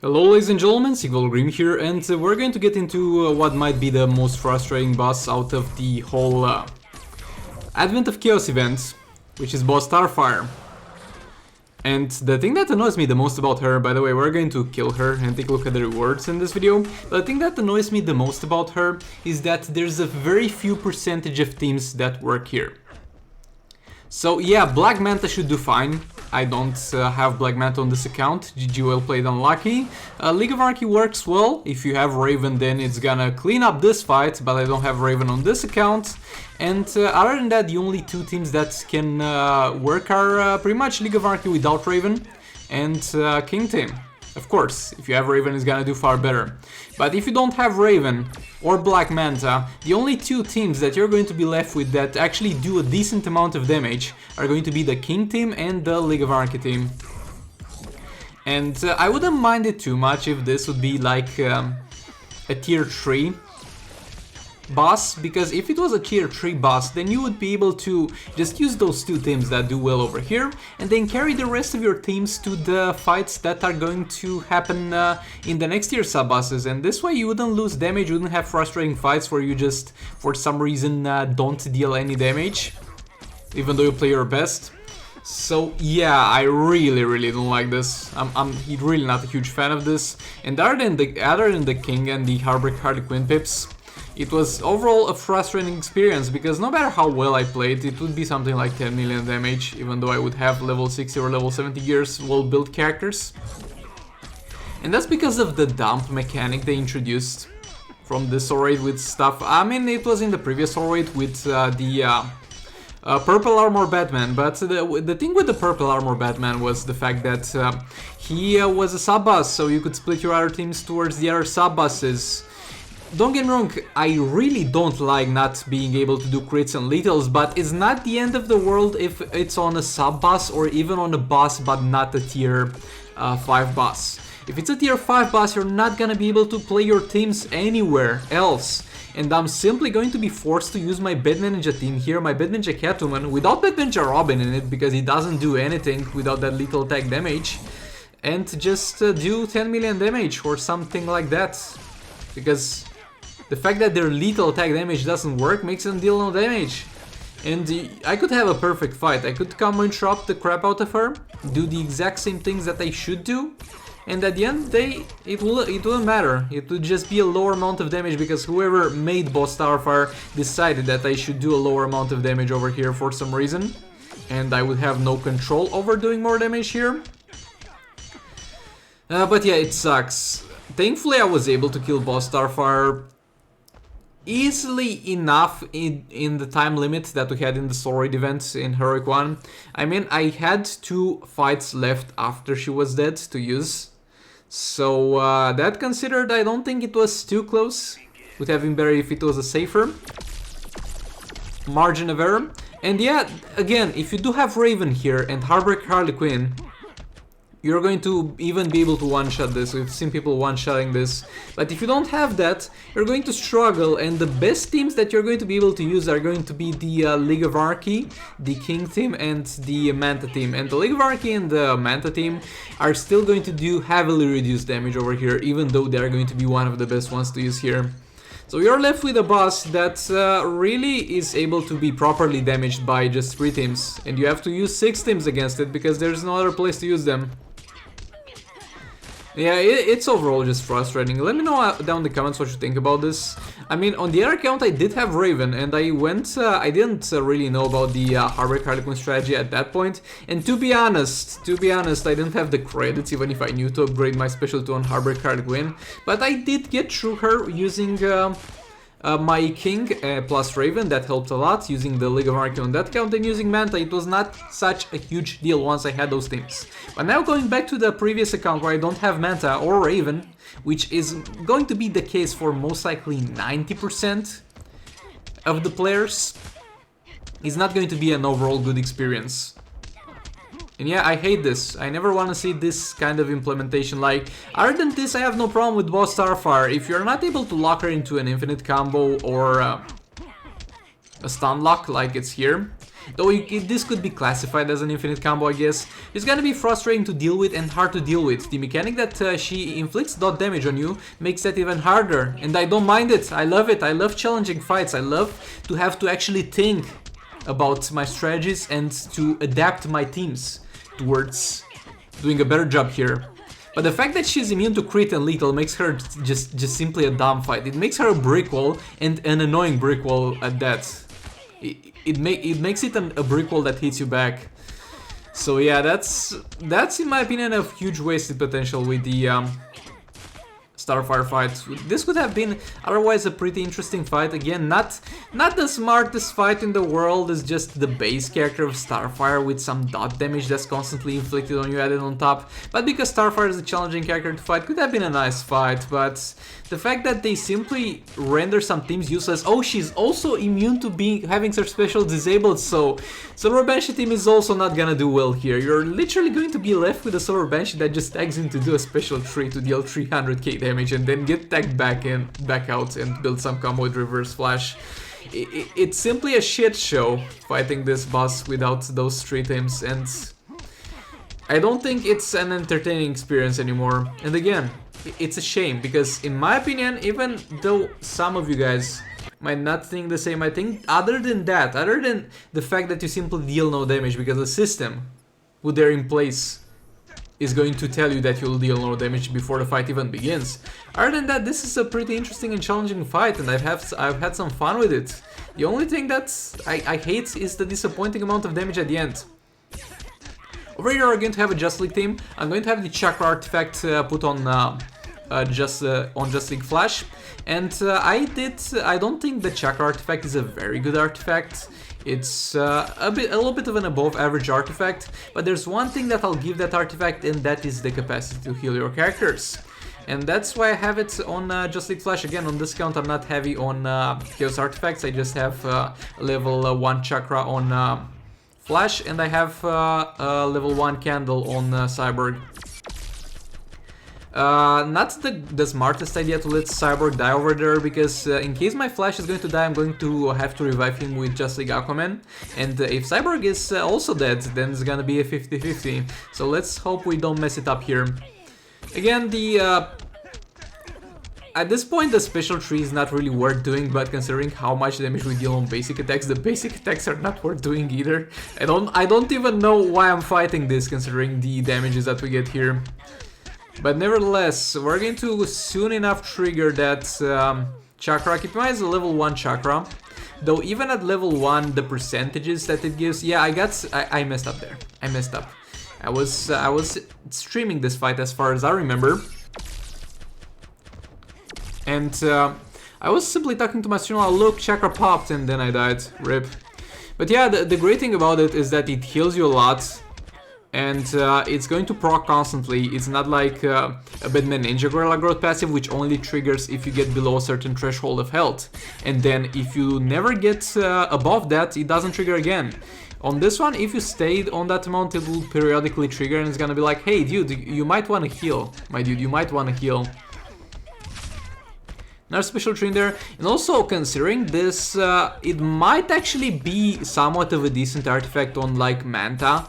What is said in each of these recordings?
Hello ladies and gentlemen, Green here, and we're going to get into what might be the most frustrating boss out of the whole Advent of Chaos event, which is boss Starfire. And the thing that annoys me the most about her, by the way, we're going to kill her and take a look at the rewards in this video, but the thing that annoys me the most about her is that there's a very few percentage of teams that work here. So yeah, Black Manta should do fine. I don't have Black Manta on this account. GG, well played, unlucky. League of Anarchy works well. If you have Raven, then it's gonna clean up this fight, but I don't have Raven on this account. And other than that, the only two teams that can work are pretty much League of Anarchy without Raven and King Team. Of course, if you have Raven, it's gonna do far better. But if you don't have Raven or Black Manta, the only two teams that you're going to be left with that actually do a decent amount of damage are going to be the King Team and the League of Anarchy team. And I wouldn't mind it too much if this would be like a tier 3 boss, because if it was a tier 3 boss, then you would be able to just use those two teams that do well over here and then carry the rest of your teams to the fights that are going to happen in the next tier sub-bosses, and this way you wouldn't lose damage, you wouldn't have frustrating fights where you just for some reason don't deal any damage even though you play your best. So yeah, I really don't like this. I'm really not a huge fan of this, and other than the King and the Harley Quinn pips, it was overall a frustrating experience, because no matter how well I played, it would be something like 10 million damage, even though I would have level 60 or level 70 gears well built characters. And that's because of the dump mechanic they introduced from this raid with stuff. I mean, it was in the previous raid with the Purple Armor Batman, but the thing with the Purple Armor Batman was the fact that he was a sub-boss, so you could split your other teams towards the other sub-bosses. Don't get me wrong, I really don't like not being able to do crits and lethals, but it's not the end of the world if it's on a sub-boss or even on a boss but not a tier 5 boss. If it's a tier 5 boss, you're not gonna be able to play your teams anywhere else. And I'm simply going to be forced to use my Bad Ninja team here, my Bad Ninja Catwoman, without Bad Ninja Robin in it, because he doesn't do anything without that lethal attack damage, and just do 10 million damage or something like that. Because the fact that their lethal attack damage doesn't work makes them deal no damage. And I could have a perfect fight. I could come and chop the crap out of her, do the exact same things that I should do, and at the end it wouldn't matter. It would just be a lower amount of damage, because whoever made boss Starfire decided that I should do a lower amount of damage over here for some reason, and I would have no control over doing more damage here. But yeah, it sucks. Thankfully I was able to kill boss Starfire easily enough in the time limit that we had in the soul raid event in Heroic 1. I mean, I had 2 fights left after she was dead to use. So that considered, I don't think it was too close. Would have been better if it was a safer margin of error. And yeah, again, if you do have Raven here and Harley Quinn, you're going to even be able to one-shot this. We've seen people one-shotting this. But if you don't have that, you're going to struggle, and the best teams that you're going to be able to use are going to be the League of Anarchy, the King team, and the Manta team. And the League of Anarchy and the Manta team are still going to do heavily reduced damage over here, even though they're going to be one of the best ones to use here. So you're left with a boss that really is able to be properly damaged by just 3 teams. And you have to use 6 teams against it, because there's no other place to use them. Yeah, it's overall just frustrating. Let me know down in the comments what you think about this. I mean, on the other account I did have Raven, and I didn't really know about the Harley Quinn strategy at that point. And to be honest, I didn't have the credits, even if I knew to upgrade my special to on Harley Quinn. But I did get through her using my King plus Raven. That helped a lot, using the League of Anarchy on that count, and using Manta. It was not such a huge deal once I had those things. But now going back to the previous account where I don't have Manta or Raven, which is going to be the case for most likely 90% of the players, is not going to be an overall good experience. And yeah, I hate this. I never want to see this kind of implementation. Like, other than this, I have no problem with boss Starfire. If you're not able to lock her into an infinite combo or a stun lock like it's here, Though this could be classified as an infinite combo, I guess. It's gonna be frustrating to deal with and hard to deal with. The mechanic that she inflicts dot damage on you makes that even harder. And I don't mind it. I love it. I love challenging fights. I love to have to actually think about my strategies and to adapt my teams towards doing a better job here. But the fact that she's immune to crit and lethal makes her just simply a dumb fight. It makes her a brick wall, and an annoying brick wall at that. It makes it a brick wall that hits you back. So yeah, that's in my opinion a huge wasted potential with the Starfire fight. This would have been otherwise a pretty interesting fight. Again, not the smartest fight in the world, is just the base character of Starfire with some dot damage that's constantly inflicted on you added on top. But because Starfire is a challenging character to fight, could have been a nice fight. But the fact that they simply render some teams useless. Oh, she's also immune to having her special disabled, so Silver Banshee team is also not gonna do well here. You're literally going to be left with a Silver Banshee that just tags in to do a special tree to deal 300k damage and then get tagged back out and build some combo with reverse flash. It's simply a shit show fighting this boss without those 3 teams, and I don't think it's an entertaining experience anymore. And again, it's a shame, because in my opinion, even though some of you guys might not think the same, I think other than the fact that you simply deal no damage because the system put there in place is going to tell you that you'll deal no damage before the fight even begins. Other than that, this is a pretty interesting and challenging fight, and I've had some fun with it. The only thing that I hate is the disappointing amount of damage at the end. Over here, we're going to have a Just League team. I'm going to have the Chakra artifact put on Just League Flash, and I don't think the Chakra artifact is a very good artifact. It's a little bit of an above average artifact, but there's one thing that I'll give that artifact, and that is the capacity to heal your characters. And that's why I have it on Just League Flash. Again, on discount, I'm not heavy on Chaos artifacts. I just have level 1 Chakra on Flash, and I have level 1 Candle on Cyborg. Not the smartest idea to let Cyborg die over there, because in case my Flash is going to die, I'm going to have to revive him with Just League Aquaman. And if Cyborg is also dead, then it's gonna be a 50-50. So let's hope we don't mess it up here. Again, at this point the special tree is not really worth doing, but considering how much damage we deal on basic attacks, the basic attacks are not worth doing either. I don't even know why I'm fighting this, considering the damages that we get here. But nevertheless, we're going to soon enough trigger that Chakra. Keep in mind it's a level 1 Chakra. Though even at level 1, the percentages that it gives... Yeah, I messed up there. I messed up. I was streaming this fight as far as I remember. And I was simply talking to my streamer, oh, look, Chakra popped, and then I died. RIP. But yeah, the great thing about it is that it heals you a lot. And it's going to proc constantly. It's not like a Batman Ninja Gorilla Growth passive, which only triggers if you get below a certain threshold of health. And then if you never get above that, it doesn't trigger again. On this one, if you stayed on that amount, it will periodically trigger, and it's gonna be like, hey dude, you might want to heal. My dude, you might want to heal. Another special tree in there. And also, considering this, it might actually be somewhat of a decent artifact on like Manta.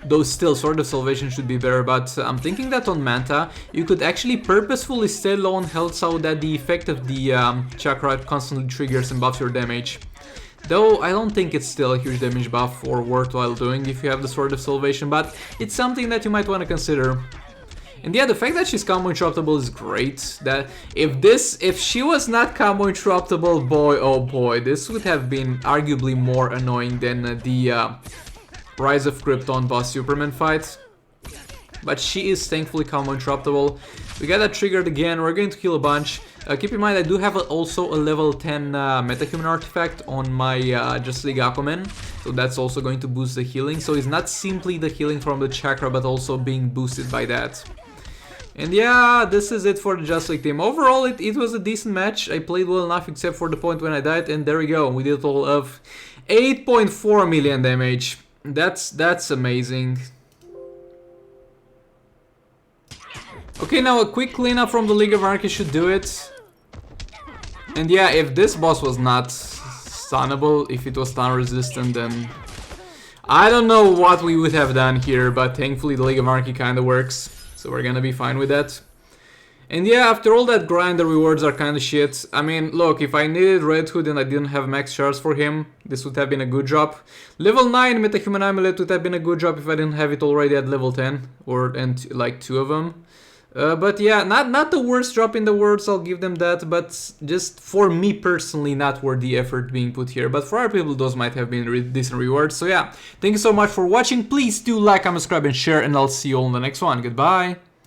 Though still, Sword of Salvation should be better, but I'm thinking that on Manta, you could actually purposefully stay low on health so that the effect of the Chakra constantly triggers and buffs your damage. Though I don't think it's still a huge damage buff or worthwhile doing if you have the Sword of Salvation, but it's something that you might want to consider. And yeah, the fact that she's combo interruptible is great. That if she was not combo interruptible, boy oh boy, this would have been arguably more annoying than the Rise of Krypton boss Superman fight. But she is thankfully combo interruptible. We got that triggered again, we're going to heal a bunch. Keep in mind I do have also a level 10 metahuman artifact on my Just League Aquaman. So that's also going to boost the healing. So it's not simply the healing from the Chakra, but also being boosted by that. And yeah, this is it for the Just League team. Overall, it was a decent match. I played well enough except for the point when I died, and there we go. We did a total of 8.4 million damage. That's amazing. Okay, now a quick cleanup from the League of Anarchy should do it. And yeah, if this boss was not stunnable, if it was stun resistant, then I don't know what we would have done here, but thankfully the League of Anarchy kinda works, so we're gonna be fine with that. And yeah, after all that grind, the rewards are kinda shit. I mean, look, if I needed Red Hood and I didn't have max shards for him, this would have been a good drop. Level 9 Metahuman Amulet would have been a good drop if I didn't have it already at level 10, and like 2 of them. But yeah, not the worst drop in the world, so I'll give them that, but just for me personally, not worth the effort being put here. But for other people, those might have been decent rewards. So yeah, thank you so much for watching. Please do like, comment, subscribe, and share, and I'll see you all in the next one. Goodbye!